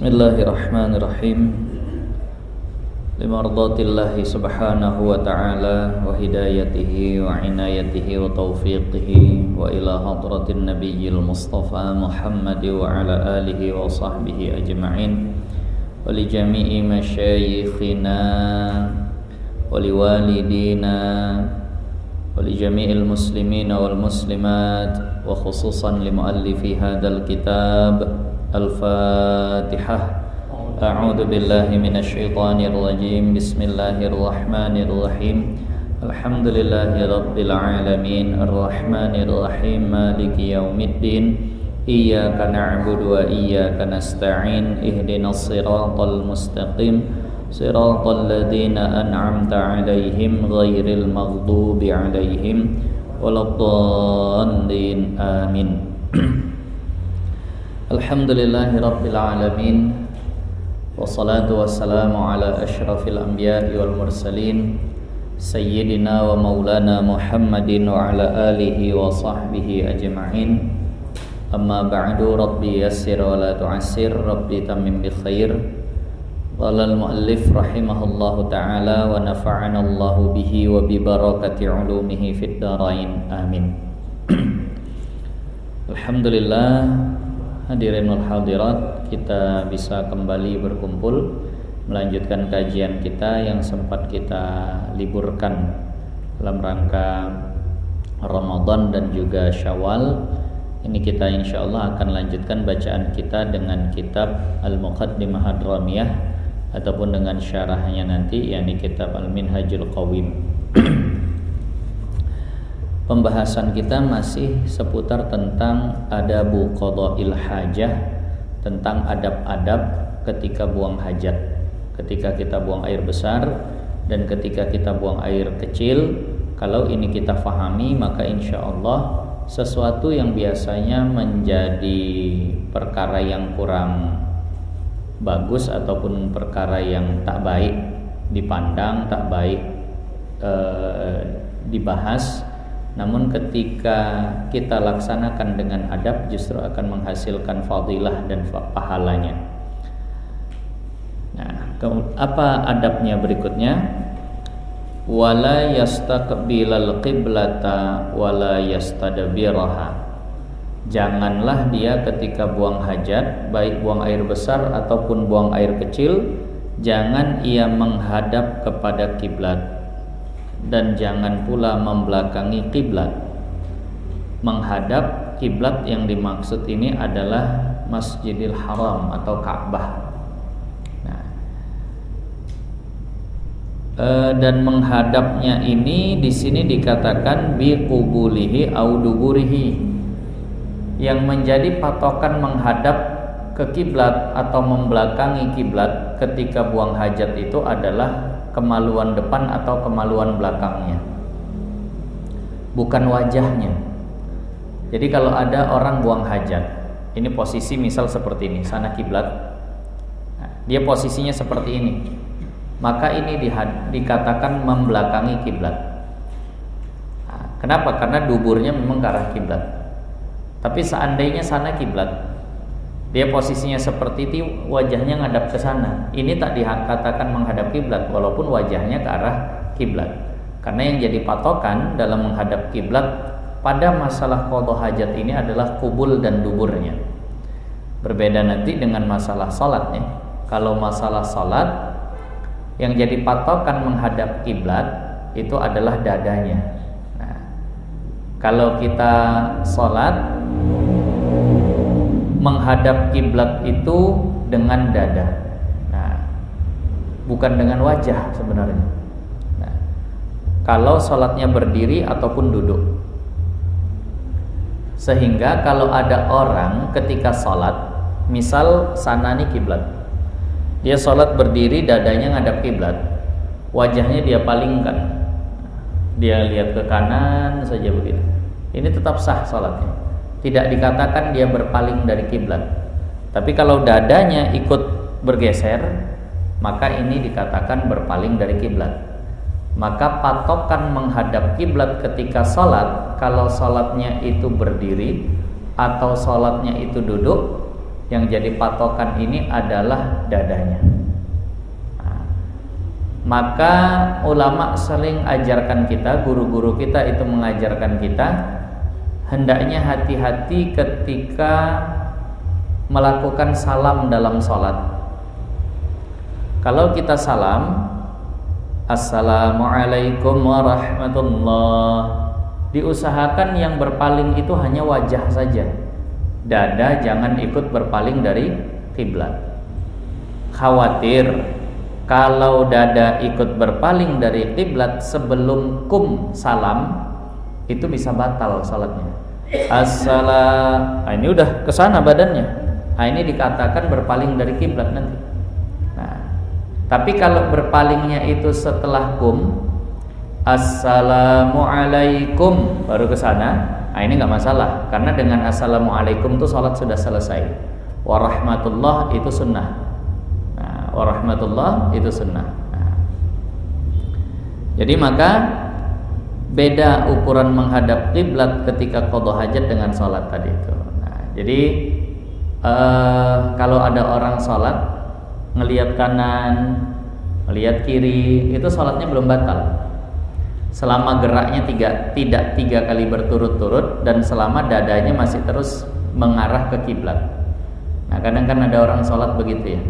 Bismillahirrahmanirrahim. Limardatillahi subhanahu wa ta'ala wa hidayatihi wa inayatihi wa taufiqihi wa ila hadratin nabiyyil mustafa Muhammad wa ala alihi wa sahbihi ajma'in wa li jami'i masyayikhina wa li walidina wa li jami'il muslimina wal muslimat wa khususan li muallifi hadzal kitab. Al-Fatihah. A'udzu billahi minasy syaithanir rajim. Bismillahirrahmanirrahim. Alhamdulillahi rabbil alamin. Arrahmanir rahim. Maliki yaumiddin. Iyyaka na'budu wa iyyaka nasta'in. Ihdinas siratal mustaqim. Siratal ladzina an'amta 'alaihim ghairil maghdubi 'alaihim waladdallin. Amin. Alhamdulillahi rabbil alamin. Wassalatu wassalamu ala asyrafil anbiya'i wal mursalin Sayyidina wa maulana Muhammadin wa ala alihi wa sahbihi ajma'in. Amma ba'du, Rabbi yassir wa la tu'assir, Rabbi tamim bi khair. Qala al-muallif rahimahullahu ta'ala wa nafa'ana Allahu bihi wa bi barakati ulumihi fid dharain. Amin. Alhamdulillah, hadirin wal hadirat, kita bisa kembali berkumpul melanjutkan kajian kita yang sempat kita liburkan dalam rangka Ramadan dan juga Syawal. Ini kita insyaallah akan lanjutkan bacaan kita dengan kitab Al-Muqaddimah Ad-Dramiyah ataupun dengan syarahnya nanti, yakni kitab Al-Minhajul Qawim. Pembahasan kita masih seputar tentang adabu qada'il hajah, tentang adab-adab ketika buang hajat, ketika kita buang air besar dan ketika kita buang air kecil. Kalau ini kita fahami, maka insya Allah sesuatu yang biasanya menjadi perkara yang kurang bagus ataupun perkara yang tak baik dipandang, tak baik dibahas, namun ketika kita laksanakan dengan adab justru akan menghasilkan fadilah dan pahalanya. Nah, apa adabnya berikutnya? Wala yastaqbilal qiblata wala yastadbiraha. Janganlah dia ketika buang hajat, baik buang air besar ataupun buang air kecil, jangan ia menghadap kepada kiblat dan jangan pula membelakangi kiblat. Menghadap kiblat yang dimaksud ini adalah Masjidil Haram atau Ka'bah. Nah, dan menghadapnya ini di sini dikatakan biqubulihi au duburihi. Yang menjadi patokan menghadap ke kiblat atau membelakangi kiblat ketika buang hajat itu adalah kemaluan depan atau kemaluan belakangnya, bukan wajahnya. Jadi kalau ada orang buang hajat, ini posisi misal seperti ini, sana kiblat, nah, dia posisinya seperti ini, maka ini dikatakan membelakangi kiblat. Nah, kenapa? Karena duburnya memang ke arah kiblat. Tapi seandainya sana kiblat, dia posisinya seperti itu, wajahnya ngadap ke sana, ini tak dikatakan menghadap kiblat walaupun wajahnya ke arah kiblat. Karena yang jadi patokan dalam menghadap kiblat pada masalah qadha hajat ini adalah kubul dan duburnya. Berbeda nanti dengan masalah salatnya. Kalau masalah salat, yang jadi patokan menghadap kiblat itu adalah dadanya. Nah, kalau kita salat menghadap kiblat itu dengan dada, nah, bukan dengan wajah sebenarnya. Nah, kalau sholatnya berdiri ataupun duduk, sehingga kalau ada orang ketika sholat, misal sana nih kiblat, dia sholat berdiri, dadanya ngadap kiblat, wajahnya dia palingkan, dia lihat ke kanan saja begitu, ini tetap sah sholatnya. Tidak dikatakan dia berpaling dari kiblat. Tapi kalau dadanya ikut bergeser, maka ini dikatakan berpaling dari kiblat. Maka patokan menghadap kiblat ketika salat, kalau salatnya itu berdiri atau salatnya itu duduk, yang jadi patokan ini adalah dadanya. Maka ulama sering ajarkan kita, guru-guru kita itu mengajarkan kita, hendaknya hati-hati ketika melakukan salam dalam sholat. Kalau kita salam, Assalamualaikum warahmatullah, diusahakan yang berpaling itu hanya wajah saja. Dada jangan ikut berpaling dari kiblat. Khawatir kalau dada ikut berpaling dari kiblat sebelum salam, itu bisa batal salatnya. Ini udah kesana badannya. Ini dikatakan berpaling dari kiblat nanti. Tapi kalau berpalingnya itu setelah Assalamualaikum baru kesana, ini nggak masalah, karena dengan Assalamualaikum itu salat sudah selesai. Warahmatullah itu sunnah. Warahmatullah itu sunnah. Jadi maka beda ukuran menghadap kiblat ketika qada hajat dengan sholat tadi itu. Jadi kalau ada orang sholat ngelihat kanan, ngelihat kiri, itu sholatnya belum batal. Selama geraknya tidak 3 kali berturut-turut dan selama dadanya masih terus mengarah ke kiblat. Kadang kan ada orang sholat begitu ya.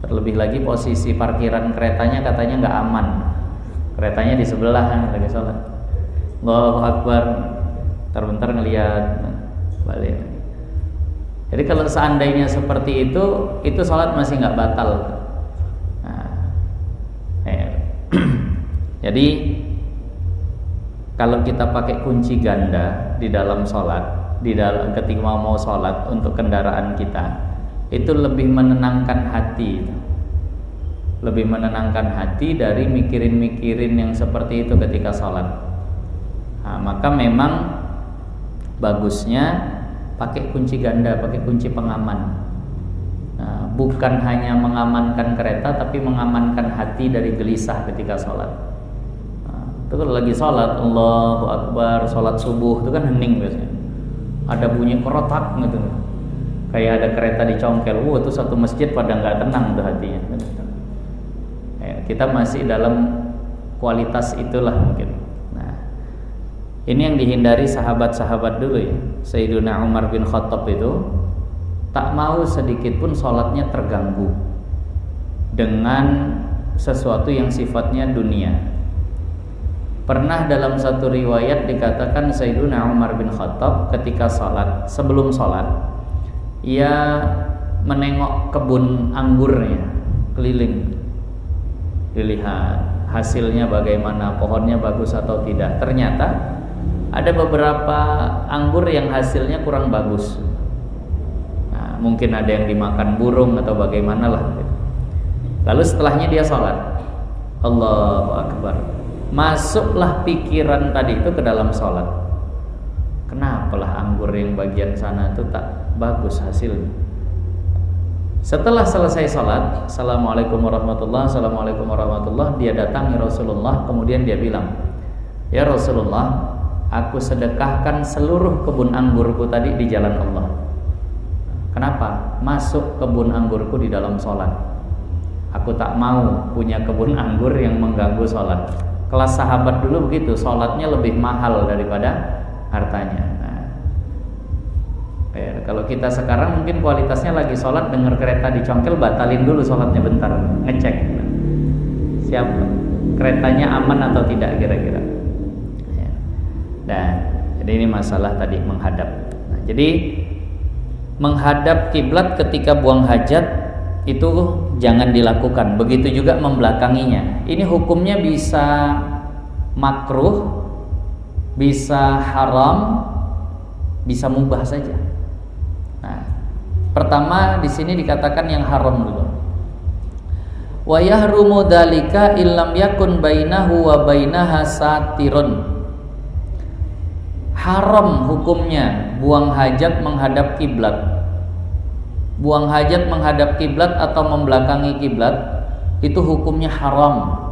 Terlebih lagi posisi parkiran keretanya katanya nggak aman. Keretanya di sebelah lagi sholat. Allahu Akbar. Bentar ngelihat balik. Jadi kalau seandainya seperti itu sholat masih nggak batal. Jadi kalau kita pakai kunci ganda di dalam sholat, ketika mau sholat untuk kendaraan kita, itu lebih menenangkan hati, lebih menenangkan hati dari mikirin yang seperti itu ketika sholat. Maka memang bagusnya pakai kunci ganda, pakai kunci pengaman. Bukan hanya mengamankan kereta, tapi mengamankan hati dari gelisah ketika sholat. Itu kalau lagi sholat, Allahu Akbar, sholat subuh itu kan hening biasanya. Ada bunyi kerotak gitu, kayak ada kereta dicongkel. Itu satu masjid pada nggak tenang tuh hatinya. Kita masih dalam kualitas itulah mungkin. Ini yang dihindari sahabat-sahabat dulu ya. Sayyiduna Umar bin Khattab itu tak mau sedikit pun sholatnya terganggu dengan sesuatu yang sifatnya dunia. Pernah dalam satu riwayat dikatakan Sayyiduna Umar bin Khattab ketika sholat, sebelum sholat, ia menengok kebun anggurnya keliling, dilihat hasilnya bagaimana, pohonnya bagus atau tidak. Ternyata ada beberapa anggur yang hasilnya kurang bagus. Mungkin ada yang dimakan burung atau bagaimana lah. Lalu setelahnya dia sholat, Allahu Akbar, masuklah pikiran tadi itu ke dalam sholat. Kenapalah anggur yang bagian sana itu tak bagus hasilnya. Setelah selesai sholat, Assalamualaikum warahmatullahi, Assalamualaikum warahmatullahi, dia datangi Rasulullah, kemudian dia bilang, ya Rasulullah, aku sedekahkan seluruh kebun anggurku tadi di jalan Allah. Kenapa? Masuk kebun anggurku di dalam sholat. Aku tak mau punya kebun anggur yang mengganggu sholat. Kelas sahabat dulu begitu, sholatnya lebih mahal daripada hartanya. Kalau kita sekarang mungkin kualitasnya lagi sholat, dengar kereta dicongkel, batalin dulu sholatnya bentar, ngecek siapa keretanya aman atau tidak kira-kira. Jadi ini masalah tadi menghadap. Jadi menghadap kiblat ketika buang hajat itu jangan dilakukan. Begitu juga membelakanginya. Ini hukumnya bisa makruh, bisa haram, bisa mubah saja. Pertama di sini dikatakan yang haram dulu. Wa yahrumu dzalika illam yakun bainahu wa bainaha satirun. Haram hukumnya buang hajat menghadap kiblat. Buang hajat menghadap kiblat atau membelakangi kiblat itu hukumnya haram.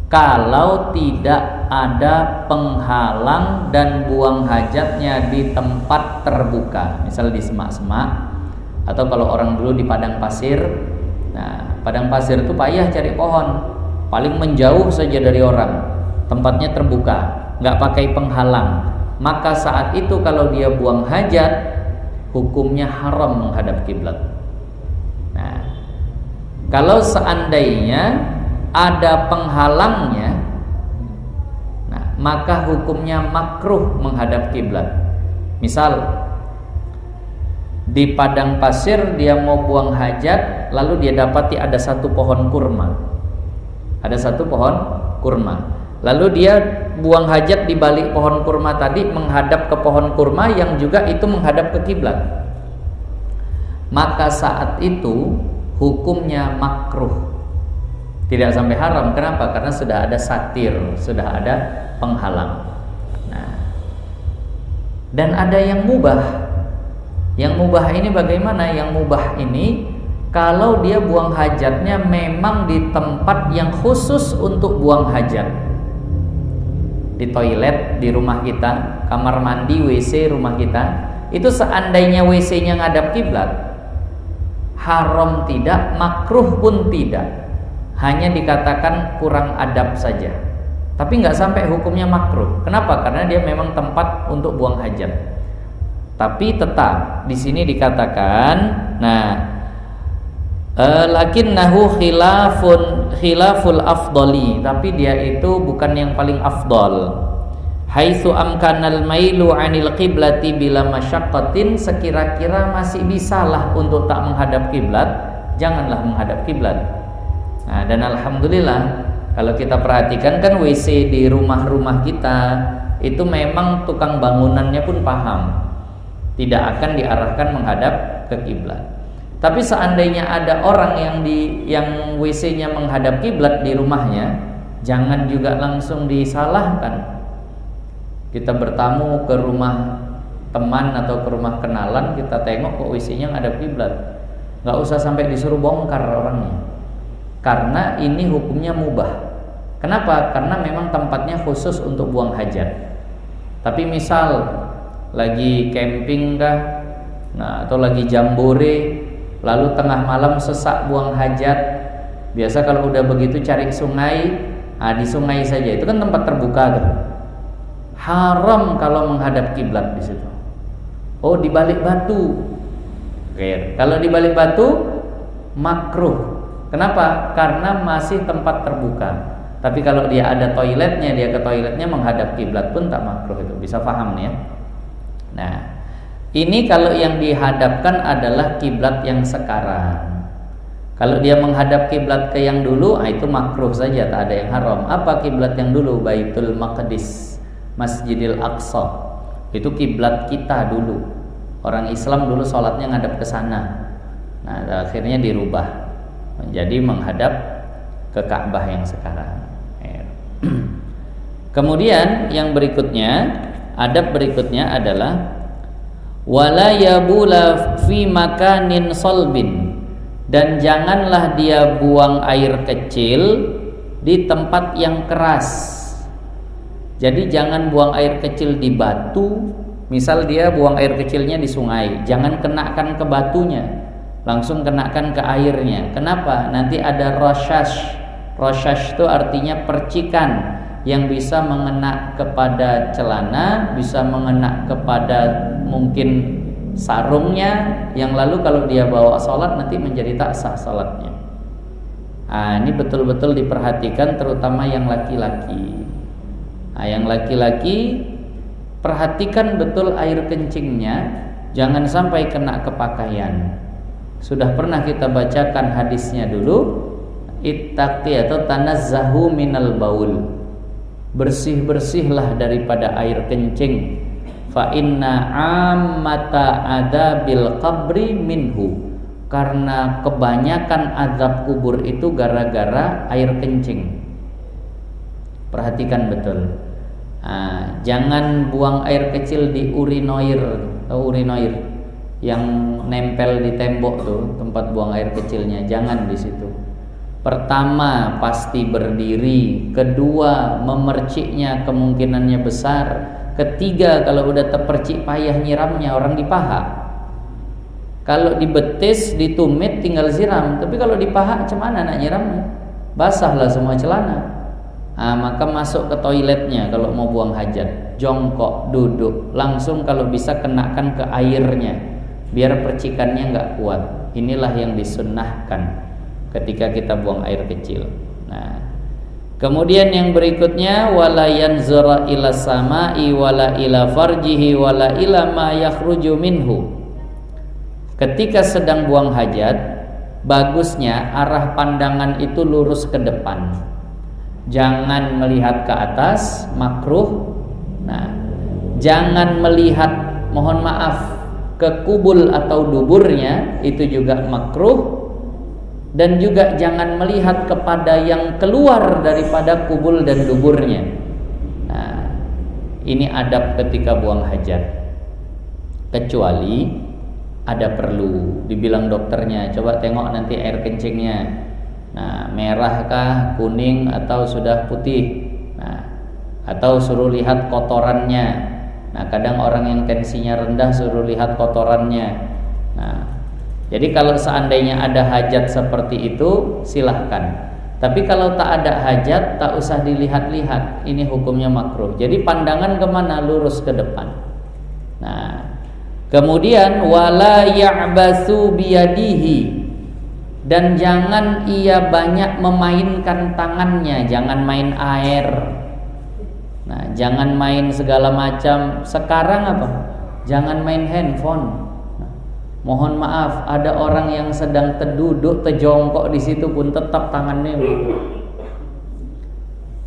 Kalau tidak ada penghalang dan buang hajatnya di tempat terbuka, misal di semak-semak, atau kalau orang dulu di padang pasir. Nah, padang pasir itu payah cari pohon, paling menjauh saja dari orang, tempatnya terbuka, nggak pakai penghalang. Maka saat itu kalau dia buang hajat, hukumnya haram menghadap kiblat. Nah, kalau seandainya ada penghalangnya, nah, maka hukumnya makruh menghadap kiblat. Misal di padang pasir dia mau buang hajat, lalu dia dapati ada satu pohon kurma. Ada satu pohon kurma. Lalu dia buang hajat di balik pohon kurma tadi, menghadap ke pohon kurma yang juga itu menghadap ke kiblat. Maka saat itu hukumnya makruh. Tidak sampai haram. Kenapa? Karena sudah ada satir, sudah ada penghalang. Nah, dan ada yang mubah. Yang mubah ini bagaimana? Yang mubah ini kalau dia buang hajatnya memang di tempat yang khusus untuk buang hajat. Di toilet di rumah kita, kamar mandi, WC rumah kita, itu seandainya WC-nya ngadap kiblat, haram tidak, makruh pun tidak. Hanya dikatakan kurang adab saja, tapi nggak sampai hukumnya makruh. Kenapa? Karena dia memang tempat untuk buang hajat. Tapi tetap di sini dikatakan, nah, lakinnahu khilaful afdali, tapi dia itu bukan yang paling afdal. Haitsu amkanal mailu 'anil qiblati bila masyaqqatin, sekira-kira masih bisalah untuk tak menghadap kiblat, janganlah menghadap kiblat. Nah, dan alhamdulillah kalau kita perhatikan kan WC di rumah-rumah kita itu memang tukang bangunannya pun paham, tidak akan diarahkan menghadap ke kiblat. Tapi seandainya ada orang yang WC-nya menghadap kiblat di rumahnya, jangan juga langsung disalahkan. Kita bertamu ke rumah teman atau ke rumah kenalan, kita tengok kok WC-nya ngadap kiblat, nggak usah sampai disuruh bongkar orangnya. Karena ini hukumnya mubah. Kenapa? Karena memang tempatnya khusus untuk buang hajat. Tapi misal lagi camping kah, nah, atau lagi jambore, lalu tengah malam sesak buang hajat, biasa kalau udah begitu cari sungai, nah, di sungai saja, itu kan tempat terbuka tuh. Haram kalau menghadap kiblat di situ. Oh, di balik batu. Oke, kalau di balik batu makruh. Kenapa? Karena masih tempat terbuka. Tapi kalau dia ada toiletnya, dia ke toiletnya menghadap kiblat pun tak makruh. Itu bisa paham nih ya. Nah, ini kalau yang dihadapkan adalah kiblat yang sekarang. Kalau dia menghadap kiblat ke yang dulu, itu makruh saja, tak ada yang haram. Apa kiblat yang dulu? Baitul Maqdis, Masjidil Aqsa. Itu kiblat kita dulu. Orang Islam dulu sholatnya ngadap ke sana. Nah, akhirnya dirubah menjadi menghadap ke Ka'bah yang sekarang. Kemudian yang berikutnya, adab berikutnya adalah wala yabula fi makanin solbin, dan janganlah dia buang air kecil di tempat yang keras. Jadi jangan buang air kecil di batu. Misal dia buang air kecilnya di sungai, jangan kenakan ke batunya, langsung kenakan ke airnya. Kenapa? Nanti ada roshash. Roshash itu artinya percikan yang bisa mengena kepada celana, bisa mengena kepada mungkin sarungnya, yang lalu kalau dia bawa sholat nanti menjadi tak sah sholatnya. Nah, ini betul-betul diperhatikan, terutama yang laki-laki. Nah, yang laki-laki perhatikan betul air kencingnya, jangan sampai kena ke pakaian. Sudah pernah kita bacakan hadisnya dulu, ittaqi atau tanazzahu minal baul, bersih-bersihlah daripada air kencing. Fa inna ammata adabil qabri minhu, karena kebanyakan azab kubur itu gara-gara air kencing. Perhatikan betul. Nah, jangan buang air kecil di urinoir atau urinoir yang nempel di tembok tuh, tempat buang air kecilnya, jangan di situ. Pertama, pasti berdiri. Kedua, memerciknya kemungkinannya besar. Ketiga, kalau udah terpercik payah nyiramnya, orang di paha. Kalau di betis, di tumit tinggal siram. Tapi kalau di paha, cemana nak nyiramnya? Basahlah semua celana. Maka masuk ke toiletnya kalau mau buang hajat. Jongkok, duduk. Langsung kalau bisa kenakan ke airnya, biar percikannya nggak kuat. Inilah yang disunnahkan ketika kita buang air kecil. Nah, kemudian yang berikutnya, wala yanzura ila samai wala ila farjihi wala ila ma yakhruju minhu. Ketika sedang buang hajat, bagusnya arah pandangan itu lurus ke depan. Jangan melihat ke atas, makruh. Nah, jangan melihat, mohon maaf, ke kubul atau duburnya, itu juga makruh. Dan juga jangan melihat kepada yang keluar daripada kubul dan duburnya. Nah, ini adab ketika buang hajat. Kecuali ada perlu, dibilang dokternya, coba tengok nanti air kencingnya. Nah, merahkah, kuning, atau sudah putih. Nah, atau suruh lihat kotorannya. Nah, kadang orang yang tensinya rendah suruh lihat kotorannya. Nah, jadi kalau seandainya ada hajat seperti itu, silahkan. Tapi kalau tak ada hajat, tak usah dilihat-lihat. Ini hukumnya makruh. Jadi pandangan kemana? Lurus ke depan. Nah, kemudian wala ya'basu biyadihi, dan jangan ia banyak memainkan tangannya. Jangan main air. Nah, jangan main segala macam. Sekarang apa? Jangan main handphone. Mohon maaf, ada orang yang sedang terduduk, terjongkok di situ pun tetap tangannya begitu.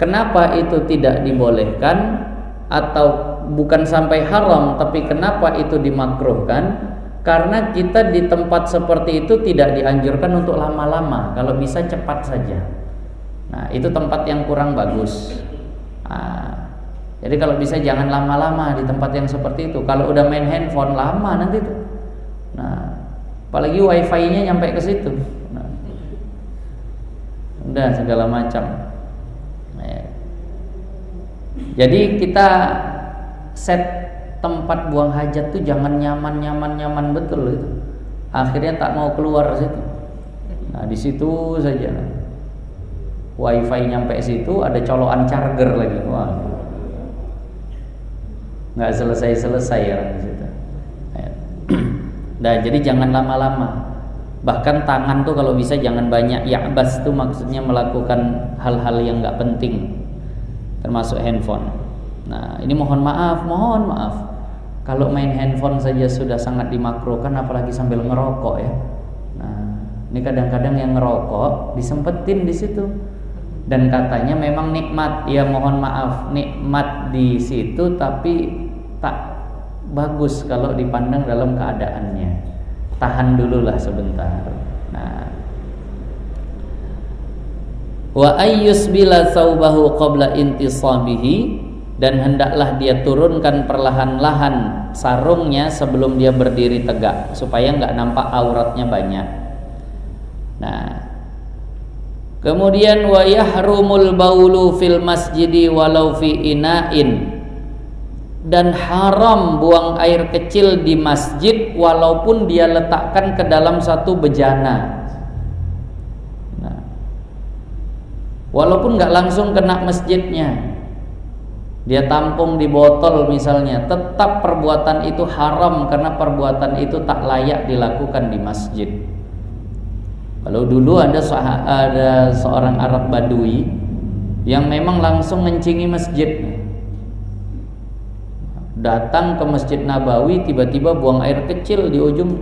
Kenapa itu tidak dibolehkan? Atau bukan sampai haram, tapi kenapa itu dimakruhkan? Karena kita di tempat seperti itu tidak dianjurkan untuk lama-lama. Kalau bisa cepat saja. Nah, itu tempat yang kurang bagus. Jadi kalau bisa jangan lama-lama di tempat yang seperti itu. Kalau udah main handphone lama nanti tuh. Nah, apalagi wifi-nya nyampe ke situ. Nah, udah segala macam. Nah, ya. Jadi kita set tempat buang hajat tuh jangan nyaman betul itu. Akhirnya tak mau keluar situ. Nah, di situ saja. Wifi nyampe situ, ada colokan charger lagi. Wah. Nggak selesai orang di situ. Nah, jadi jangan lama-lama. Bahkan tangan tuh kalau bisa jangan banyak. Ya'bas tuh maksudnya melakukan hal-hal yang nggak penting, termasuk handphone. Nah, ini mohon maaf. Kalau main handphone saja sudah sangat dimakruhkan, apalagi sambil ngerokok ya. Nah, ini kadang-kadang yang ngerokok disempetin di situ. Dan katanya memang nikmat. Ya mohon maaf, nikmat di situ, tapi tak bagus kalau dipandang dalam keadaannya. Tahan dululah sebentar. Nah, wa ayyusbila thawbahu qabla intisabihi, dan hendaklah dia turunkan perlahan-lahan sarungnya sebelum dia berdiri tegak, supaya enggak nampak auratnya banyak. Nah, kemudian wa yahrumul baulu fil masjidi walau fi ina'in, dan haram buang air kecil di masjid walaupun dia letakkan ke dalam satu bejana. Nah, walaupun nggak langsung kena masjidnya, dia tampung di botol misalnya, tetap perbuatan itu haram karena perbuatan itu tak layak dilakukan di masjid. Kalau dulu ada seorang Arab Badui yang memang langsung ngencingi masjid. Datang ke Masjid Nabawi, tiba-tiba buang air kecil di ujung.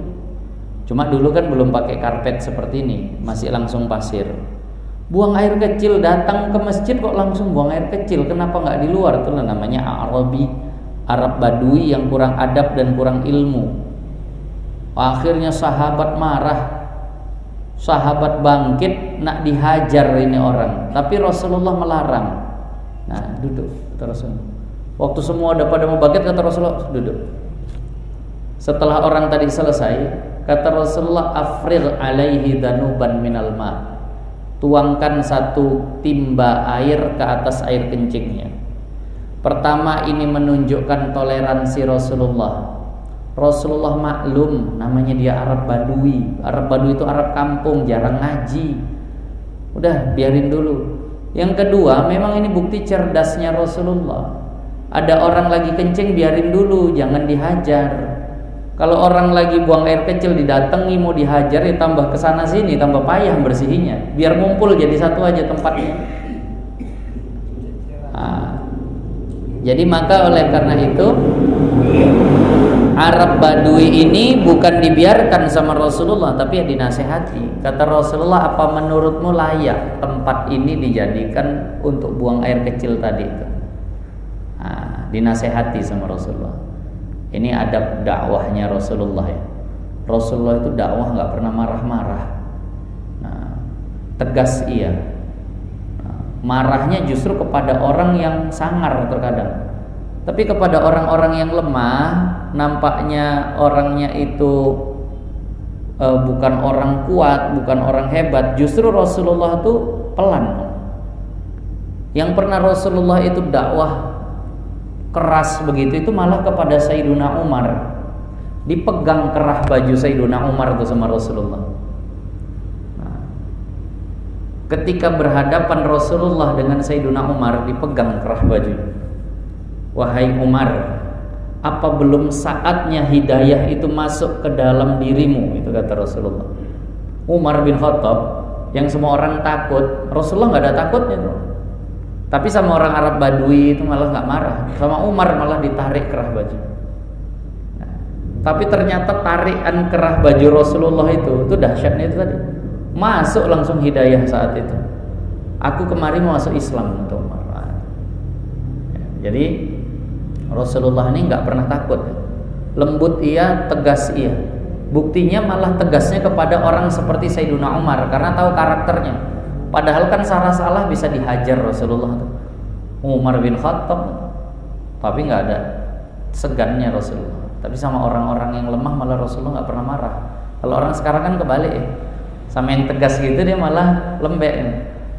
Cuma dulu kan belum pakai karpet seperti ini, masih langsung pasir. Buang air kecil, datang ke masjid kok langsung buang air kecil. Kenapa nggak di luar? Itulah namanya Arabi, Arab Badui yang kurang adab dan kurang ilmu. Akhirnya sahabat marah, sahabat bangkit nak dihajar ini orang, tapi Rasulullah melarang. Nah, duduk terus. Waktu semua udah pada mau bangkit, kata Rasulullah, duduk. Setelah orang tadi selesai, kata Rasulullah, afrigh alaihi danuban minal ma', tuangkan satu timba air ke atas air kencingnya. Pertama, ini menunjukkan toleransi Rasulullah. Rasulullah maklum, namanya dia Arab Badui. Arab Badui itu Arab kampung, jarang ngaji. Udah, biarin dulu. Yang kedua, memang ini bukti cerdasnya Rasulullah. Ada orang lagi kencing, biarin dulu, jangan dihajar. Kalau orang lagi buang air kecil didatangi mau dihajar, ya tambah kesana sini, tambah payah bersihinnya. Biar ngumpul jadi satu aja tempatnya. Jadi maka oleh karena itu Arab Badui ini bukan dibiarkan sama Rasulullah, tapi ya dinasehati. Kata Rasulullah, apa menurutmu layak tempat ini dijadikan untuk buang air kecil tadi itu? Dinasehati sama Rasulullah. Ini adab dakwahnya Rasulullah ya. Rasulullah itu dakwah nggak pernah marah-marah. Tegas iya. Marahnya justru kepada orang yang sangar terkadang. Tapi kepada orang-orang yang lemah, nampaknya orangnya itu bukan orang kuat, bukan orang hebat. Justru Rasulullah itu pelan. Yang pernah Rasulullah itu dakwah keras begitu itu malah kepada Sayyiduna Umar. Dipegang kerah baju Sayyiduna Umar itu sama Rasulullah. Ketika berhadapan Rasulullah dengan Sayyiduna Umar, dipegang kerah baju. Wahai Umar, apa belum saatnya hidayah itu masuk ke dalam dirimu? Itu kata Rasulullah. Umar bin Khattab yang semua orang takut, Rasulullah nggak ada takutnya tuh. Tapi sama orang Arab Badui itu malah nggak marah. Sama Umar malah ditarik kerah baju. Tapi ternyata tarikan kerah baju Rasulullah itu dahsyatnya itu tadi. Masuk langsung hidayah saat itu. Aku kemarin mau masuk Islam untuk Umar. Jadi Rasulullah ini nggak pernah takut. Lembut iya, tegas iya. Buktinya malah tegasnya kepada orang seperti Sayyiduna Umar karena tahu karakternya. Padahal kan salah-salah bisa dihajar Rasulullah tuh. Umar bin Khattab, tapi nggak ada segannya Rasulullah. Tapi sama orang-orang yang lemah malah Rasulullah nggak pernah marah. Kalau orang sekarang kan kebalik ya. Sama yang tegas gitu dia malah lembek ini.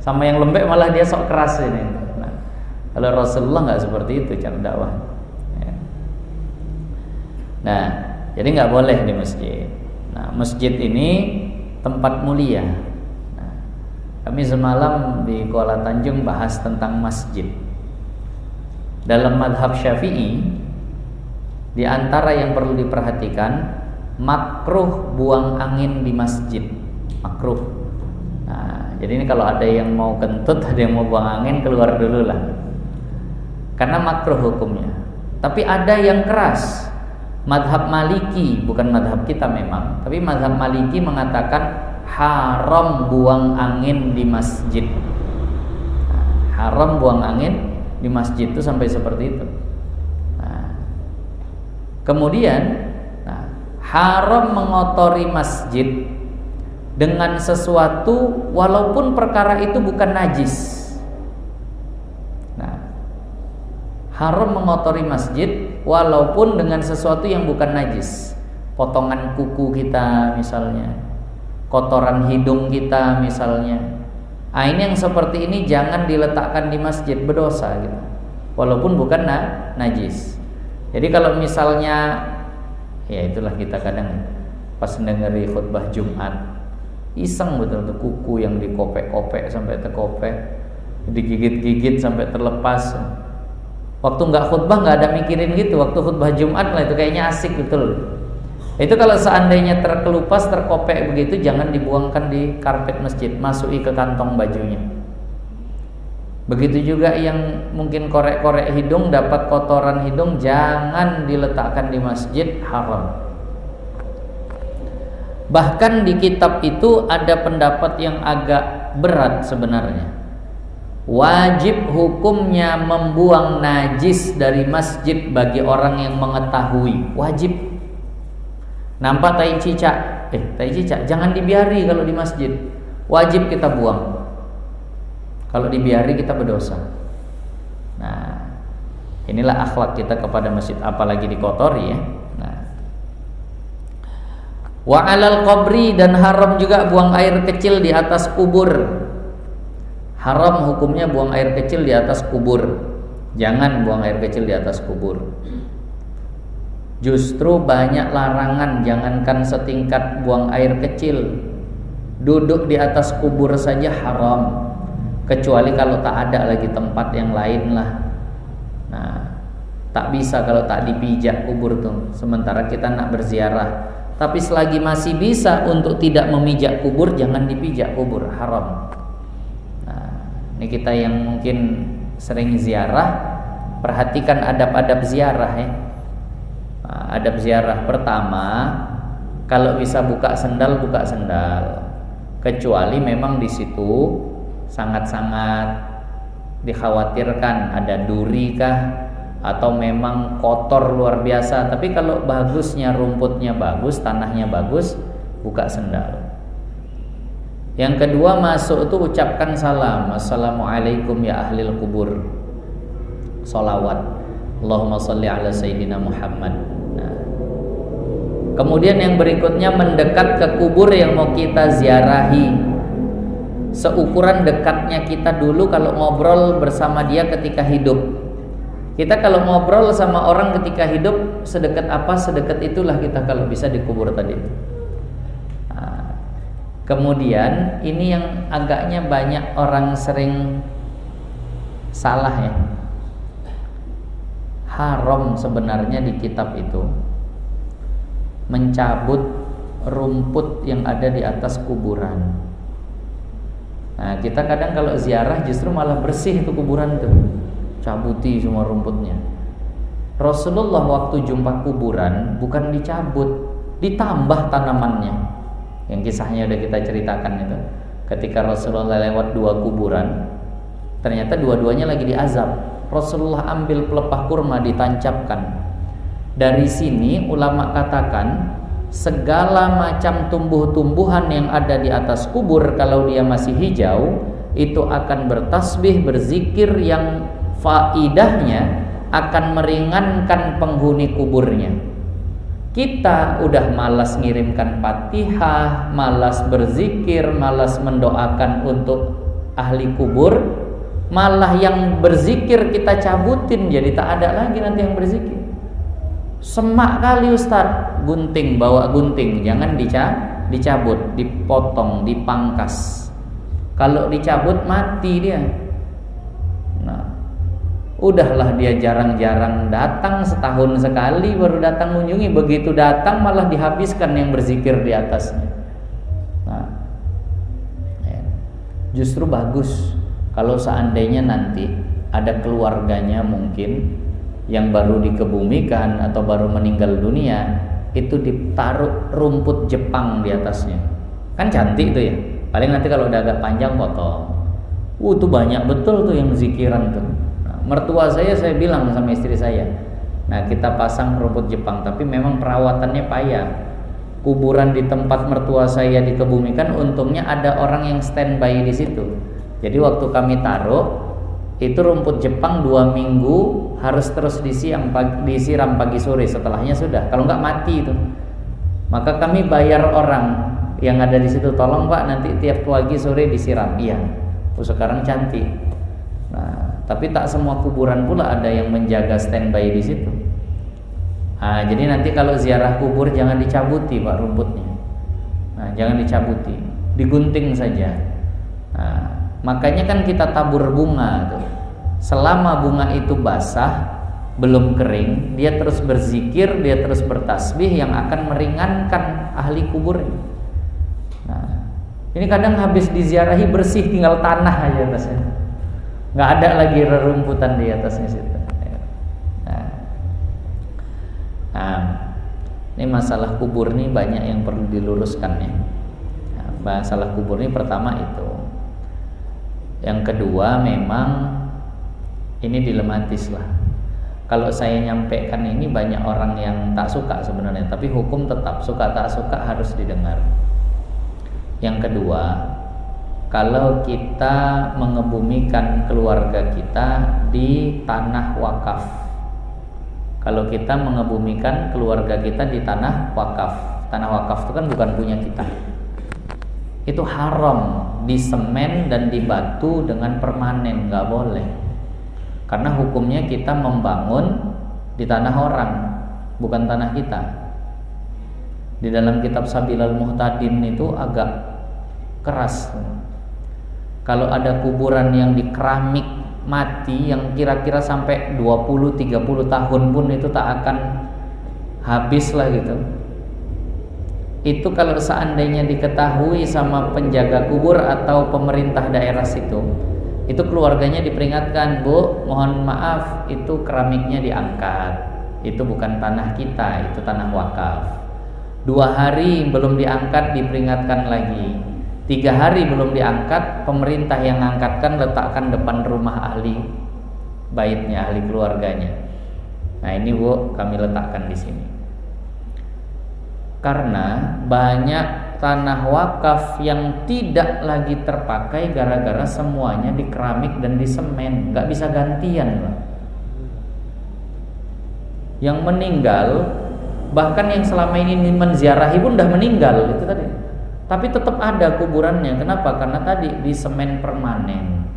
Sama yang lembek malah dia sok keras ini. Nah, kalau Rasulullah nggak seperti itu cara dakwah. Ya. Nah, jadi nggak boleh di masjid. Nah, masjid ini tempat mulia. Nah, kami semalam di Kuala Tanjung bahas tentang masjid. Dalam madhab Syafi'i, di antara yang perlu diperhatikan, makruh buang angin di masjid. Makruh. Nah, jadi ini kalau ada yang mau kentut, ada yang mau buang angin, keluar dulu lah. Karena makruh hukumnya. Tapi ada yang keras. Madhab Maliki, bukan madhab kita memang, tapi madhab Maliki mengatakan haram buang angin di masjid. Nah, haram buang angin di masjid itu sampai seperti itu. Nah, kemudian haram mengotori masjid dengan sesuatu walaupun perkara itu bukan najis. Nah, haram mengotori masjid walaupun dengan sesuatu yang bukan najis. Potongan kuku kita misalnya, kotoran hidung kita misalnya. Nah, ini yang seperti ini jangan diletakkan di masjid, berdosa gitu. Walaupun bukan najis. Jadi kalau misalnya, ya itulah kita kadang pas dengeri khutbah Jumat, iseng betul-betul kuku yang dikopek-kopek sampai terkopek, digigit-gigit sampai terlepas. Waktu nggak khutbah nggak ada mikirin gitu. Waktu khutbah Jumat lah itu kayaknya asik betul. Itu kalau seandainya terkelupas, terkopek begitu, jangan dibuangkan di karpet masjid, masuki ke kantong bajunya. Begitu juga yang mungkin korek-korek hidung, dapat kotoran hidung, jangan diletakkan di masjid, haram. Bahkan di kitab itu ada pendapat yang agak berat sebenarnya. Wajib hukumnya membuang najis dari masjid bagi orang yang mengetahui. Wajib. Nampak tai cicak, jangan dibiari kalau di masjid. Wajib kita buang. Kalau dibiari kita berdosa. Nah, inilah akhlak kita kepada masjid, apalagi dikotori ya. Nah, wa alal qabri, dan haram juga buang air kecil di atas kubur. Haram hukumnya buang air kecil di atas kubur. Jangan buang air kecil di atas kubur. Justru banyak larangan, jangankan setingkat buang air kecil, duduk di atas kubur saja haram, kecuali kalau tak ada lagi tempat yang lain lah. Nah, tak bisa kalau tak dipijak kubur tuh. Sementara kita nak berziarah, tapi selagi masih bisa untuk tidak memijak kubur, jangan dipijak kubur, haram. Nah, ini kita yang mungkin sering ziarah, perhatikan adab-adab ziarah ya. Nah, adab ziarah pertama, kalau bisa buka sendal, buka sendal. Kecuali memang di situ sangat-sangat dikhawatirkan ada duri kah, atau memang kotor luar biasa. Tapi kalau bagusnya, rumputnya bagus, tanahnya bagus, buka sendal. Yang kedua, masuk itu ucapkan salam. Assalamualaikum ya ahlil kubur. Salawat. Allahumma salli ala sayyidina Muhammad. Nah, kemudian yang berikutnya, mendekat ke kubur yang mau kita ziarahi. Seukuran dekatnya kita dulu kalau ngobrol bersama dia ketika hidup. Kita kalau ngobrol sama orang ketika hidup, sedekat apa, sedekat itulah kita kalau bisa di kubur tadi. Nah, kemudian ini yang agaknya banyak orang sering salah ya. Haram sebenarnya di kitab itu mencabut rumput yang ada di atas kuburan. Nah, kita kadang kalau ziarah justru malah bersih itu kuburan tuh, cabuti semua rumputnya. Rasulullah waktu jumpa kuburan bukan dicabut, ditambah tanamannya. Yang kisahnya udah kita ceritakan itu. Ketika Rasulullah lewat 2 kuburan, ternyata dua-duanya lagi diazab. Rasulullah ambil pelepah kurma ditancapkan. Dari sini ulama katakan segala macam tumbuh-tumbuhan yang ada di atas kubur kalau dia masih hijau itu akan bertasbih, berzikir yang faidahnya akan meringankan penghuni kuburnya. Kita udah malas ngirimkan Fatihah, malas berzikir, malas mendoakan untuk ahli kubur, malah yang berzikir kita cabutin, jadi tak ada lagi nanti yang berzikir. Semak kali Ustaz, gunting, bawa gunting, jangan dicabut, dipotong, dipangkas. Kalau dicabut mati dia. Nah, udahlah dia jarang-jarang datang, setahun sekali baru datang mengunjungi, begitu datang malah dihabiskan yang berzikir di atasnya. Nah, justru bagus kalau seandainya nanti ada keluarganya mungkin yang baru dikebumikan atau baru meninggal dunia, itu ditaruh rumput Jepang di atasnya. Kan cantik tuh ya. Paling nanti kalau udah agak panjang potong. Tuh banyak betul tuh yang zikiran tuh. Nah, mertua saya bilang sama istri saya, nah kita pasang rumput Jepang, tapi memang perawatannya payah. Kuburan di tempat mertua saya dikebumikan, untungnya ada orang yang standby di situ. Jadi waktu kami taruh itu rumput Jepang 2 minggu harus terus disiram pagi sore, setelahnya sudah. Kalau nggak mati itu. Maka kami bayar orang yang ada di situ, tolong Pak nanti tiap pagi sore disiram. Iya. Sekarang cantik. Nah, tapi tak semua kuburan pula ada yang menjaga standby di situ. Nah, jadi nanti kalau ziarah kubur jangan dicabuti Pak rumputnya. Nah, jangan dicabuti, digunting saja. Nah, makanya kan kita tabur bunga tuh. Selama bunga itu basah, belum kering, dia terus berzikir, dia terus bertasbih yang akan meringankan ahli kubur. Nah, ini kadang habis diziarahi bersih, tinggal tanah aja atasnya. Nggak ada lagi rerumputan di atasnya situ. Nah, ini masalah kubur nih banyak yang perlu diluruskan ya. Nah, masalah kubur ini pertama itu. Yang kedua memang ini dilematis lah. Kalau saya nyampaikan ini banyak orang yang tak suka sebenarnya, tapi hukum tetap suka tak suka harus didengar. Yang kedua, kalau kita mengebumikan keluarga kita di tanah wakaf, kalau kita mengebumikan keluarga kita di tanah wakaf itu kan bukan punya kita. itu haram disemen dan dibatu dengan permanen, nggak boleh. Karena hukumnya kita membangun di tanah orang, bukan tanah kita. Di dalam kitab Sabilal Muhtadin itu agak keras. Kalau ada kuburan yang di keramik mati yang kira-kira sampai 20-30 tahun pun itu tak akan habis lah gitu. Itu kalau seandainya diketahui sama penjaga kubur atau pemerintah daerah situ, itu keluarganya diperingatkan, Bu, mohon maaf, itu keramiknya diangkat, itu bukan tanah kita, itu tanah wakaf. 2 hari belum diangkat, diperingatkan lagi. 3 hari belum diangkat, pemerintah yang ngangkatkan letakkan depan rumah ahli baitnya, ahli keluarganya. Nah ini Bu, kami letakkan di sini. Karena banyak tanah wakaf yang tidak lagi terpakai gara-gara semuanya di keramik dan di semen, nggak bisa gantian lah. Yang meninggal, bahkan yang selama ini menziarahi pun udah meninggal itu tadi. Tapi tetap ada kuburannya. Kenapa? Karena tadi di semen permanen.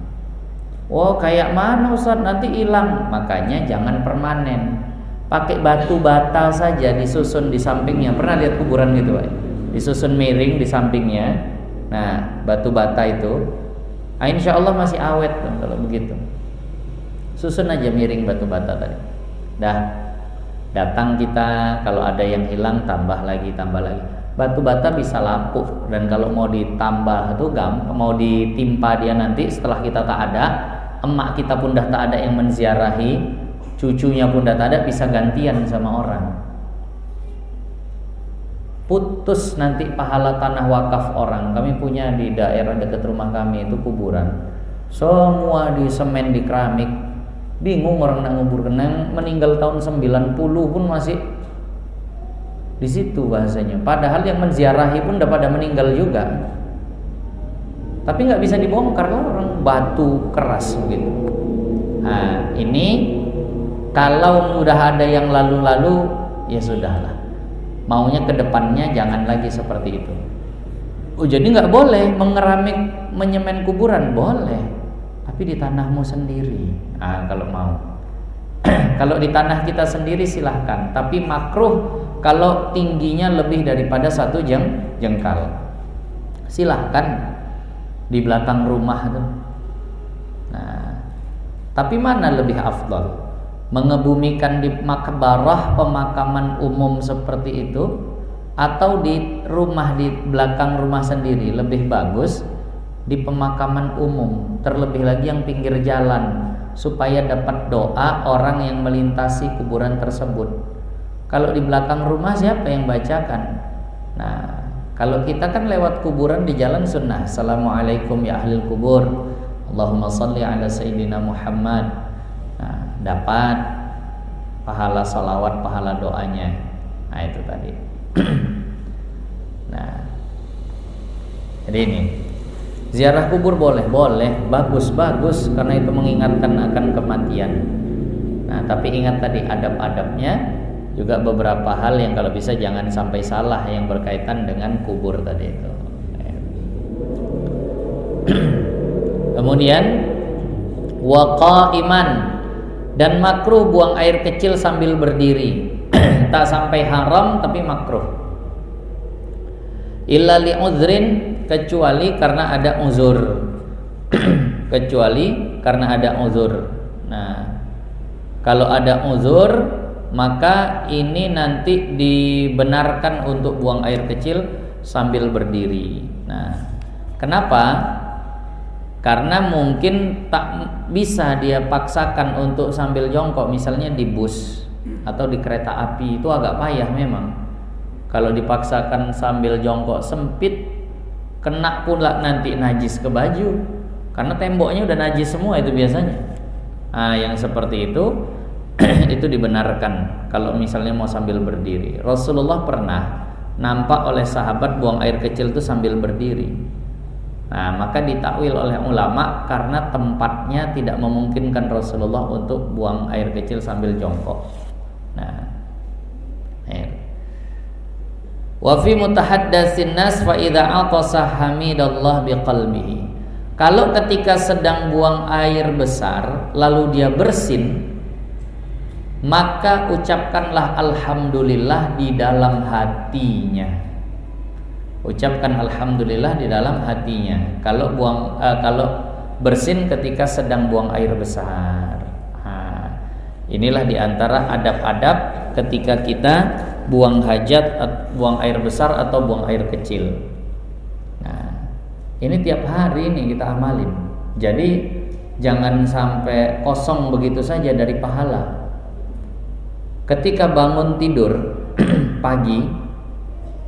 Oh kayak mana Ustaz, nanti hilang. Makanya jangan permanen. Pakai batu bata saja disusun di sampingnya. Pernah lihat kuburan gitu, Pak? Disusun miring di sampingnya. Nah, batu bata itu, insya Allah masih awet kalau begitu. Susun aja miring batu bata tadi. Dah, datang kita, kalau ada yang hilang tambah lagi. Batu bata bisa lapuk, dan kalau mau ditambah itu mau ditimpa dia nanti setelah kita tak ada, emak kita pun dah tak ada yang menziarahi, cucunya pun dah tak ada, bisa gantian sama orang. Putus nanti pahala tanah wakaf orang. Kami punya di daerah dekat rumah kami itu kuburan, semua di semen, di keramik. Bingung orang nak ngubur, kenang meninggal tahun 90 pun masih di situ bahasanya. Padahal yang menziarahi pun udah pada meninggal juga. Tapi nggak bisa dibongkar kan, orang batu keras begitu. Nah ini kalau udah ada yang lalu-lalu ya sudahlah. Maunya ke depannya jangan lagi seperti itu. Oh jadi nggak boleh mengeramik, menyemen kuburan, boleh, tapi di tanahmu sendiri. Kalau mau. Kalau di tanah kita sendiri silahkan, tapi makruh kalau tingginya lebih daripada 1 jengkal. Silahkan di belakang rumah tuh. Nah, tapi mana lebih afdal? Mengebumikan di makbarah pemakaman umum seperti itu, atau di rumah, di belakang rumah sendiri? Lebih bagus di pemakaman umum, terlebih lagi yang pinggir jalan, supaya dapat doa orang yang melintasi kuburan tersebut. Kalau di belakang rumah siapa yang bacakan? Nah, kalau kita kan lewat kuburan di jalan sunnah, Assalamualaikum ya ahlil kubur, Allahumma salli ala sayyidina Muhammad. Nah, dapat pahala salawat, pahala doanya. Nah itu tadi. Nah, jadi ini ziarah kubur boleh, bagus karena itu mengingatkan akan kematian. Nah, tapi ingat tadi adab-adabnya, juga beberapa hal yang kalau bisa jangan sampai salah yang berkaitan dengan kubur tadi itu. Kemudian waqaiman, dan makruh buang air kecil sambil berdiri. Tak sampai haram tapi makruh. Illa li uzrin, kecuali karena ada uzur. Kecuali karena ada uzur. Nah, kalau ada uzur maka ini nanti dibenarkan untuk buang air kecil sambil berdiri. Nah, kenapa? Karena mungkin tak bisa dia paksakan untuk sambil jongkok, misalnya di bus atau di kereta api, itu agak payah memang. Kalau dipaksakan sambil jongkok sempit, kena pula nanti najis ke baju, karena temboknya udah najis semua itu biasanya. Nah, yang seperti itu itu dibenarkan kalau misalnya mau sambil berdiri. Rasulullah pernah nampak oleh sahabat buang air kecil itu sambil berdiri. Nah, maka ditakwil oleh ulama karena tempatnya tidak memungkinkan Rasulullah untuk buang air kecil sambil jongkok. Nah, Wa fi mutahaddatsin nas fa idza atasa hamidallah biqalbihi. Kalau ketika sedang buang air besar lalu dia bersin, maka ucapkanlah alhamdulillah di dalam hatinya. Ucapkan alhamdulillah di dalam hatinya. Kalau bersin ketika sedang buang air besar. Inilah diantara adab-adab ketika kita buang hajat, buang air besar atau buang air kecil. Nah, ini tiap hari nih kita amalin. Jadi jangan sampai kosong begitu saja dari pahala. Ketika bangun tidur pagi,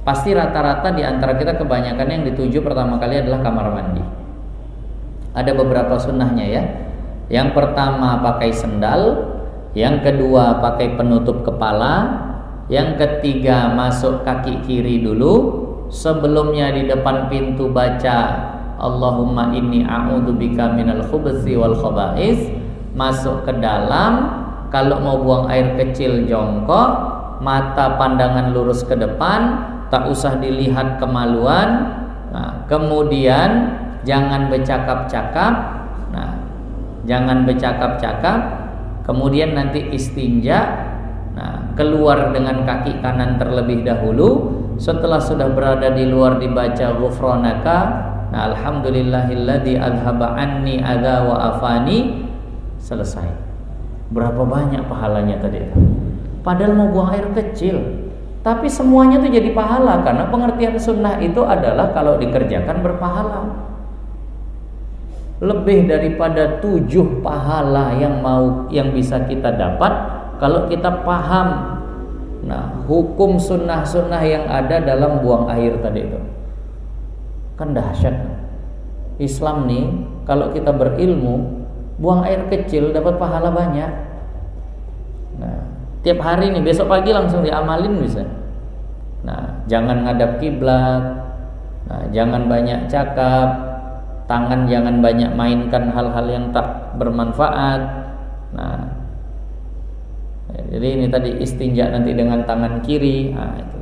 pasti rata-rata di antara kita kebanyakan yang dituju pertama kali adalah kamar mandi. Ada beberapa sunnahnya ya. Yang pertama pakai sendal, yang kedua pakai penutup kepala, yang ketiga masuk kaki kiri dulu. Sebelumnya di depan pintu baca Allahumma inni a'udzubika minal khubuthi wal khaba'is. Masuk ke dalam. Kalau mau buang air kecil jongkok, mata pandangan lurus ke depan, tak usah dilihat kemaluan. Nah, kemudian jangan bercakap-cakap. Nah, jangan bercakap-cakap. Kemudian nanti istinja. Nah, keluar dengan kaki kanan terlebih dahulu. Setelah sudah berada di luar dibaca ghufranaka. Nah, alhamdulillahilladzi adhaba anni adza wa afani. Selesai. Berapa banyak pahalanya tadi? Padahal mau buang air kecil, tapi semuanya itu jadi pahala karena pengertian sunnah itu adalah kalau dikerjakan berpahala. Lebih daripada 7 pahala yang bisa kita dapat kalau kita paham. Nah, hukum sunnah-sunnah yang ada dalam buang air tadi itu kan dahsyat. Islam nih kalau kita berilmu, buang air kecil dapat pahala banyak. Nah, tiap hari nih, besok pagi langsung diamalin bisa. Nah, jangan ngadap kiblat. Nah, jangan banyak cakap. Tangan jangan banyak mainkan hal-hal yang tak bermanfaat. Nah, jadi ini tadi istinja nanti dengan tangan kiri. Nah, itu.